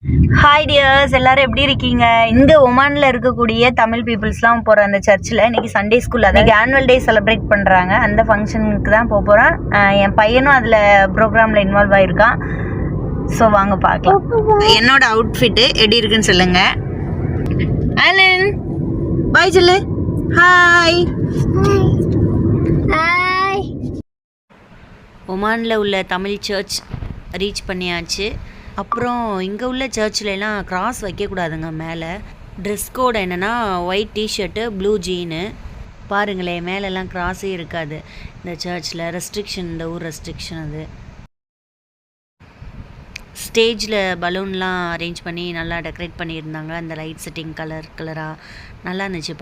Hi tears, எல்லாரும் எப்படி இருக்கீங்க? இங்கே ஒமானில் இருக்கக்கூடிய தமிழ் பீப்புள்ஸ்லாம் போகிற அந்த சர்ச்சில் இன்றைக்கி சண்டே ஸ்கூல், அன்றைக்கி ஆனுவல் டே செலிப்ரேட் பண்ணுறாங்க. அந்த ஃபங்க்ஷனுக்கு தான் போக போகிறேன். என் பையனும் அதில் ப்ரோக்ராமில் இன்வால்வ் ஆகிருக்கான். ஸோ வாங்க பார்க்கலாம். என்னோட அவுட்ஃபிட்டு எப்படி இருக்குன்னு சொல்லுங்க. ஆலன் பாய் சொல்லு. Hi hi. ஒமானில் உள்ள தமிழ் சர்ச் ரீச் பண்ணியாச்சு. அப்புறம் இங்கே உள்ள சர்ச்லலாம் கிராஸ் வைக்கக்கூடாதுங்க. மேலே ட்ரெஸ் கோடு என்னென்னா ஒயிட் டிஷர்ட்டு, ப்ளூ ஜீனு. பாருங்களேன், மேலெல்லாம் கிராஸே இருக்காது இந்த சர்ச்சில். ரெஸ்ட்ரிக்ஷன், இந்த ஊர் ரெஸ்ட்ரிக்ஷன் அது. ஸ்டேஜில் பலூன்லாம் அரேஞ்ச் பண்ணி நல்லா டெக்கரேட் பண்ணியிருந்தாங்க. அந்த லைட் செட்டிங் கலராக நல்லா இருந்துச்சு.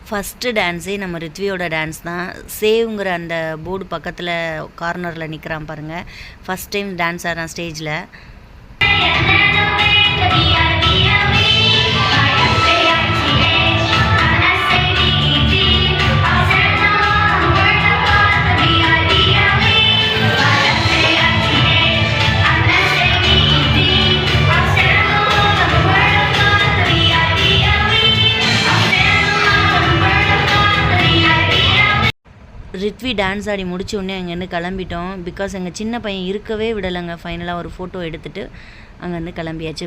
ஃபஸ்ட்டு டான்ஸே நம்ம ரித்வியோட டான்ஸ் தான். சேவ்ங்கிற அந்த போர்டு பக்கத்தில் கார்னரில் நிற்கிறான் பாருங்கள். ஃபஸ்ட் டைம் டான்ஸ் ஆடுறான் ஸ்டேஜில். ரித்வி டான்ஸ் ஆடி முடிச்ச உடனே அங்கேருந்து கிளம்பிட்டோம். பிகாஸ் எங்கள் சின்ன பையன் இருக்கவே விடலைங்க. ஃபைனலாக ஒரு ஃபோட்டோ எடுத்துகிட்டு அங்கேருந்து கிளம்பியாச்சு.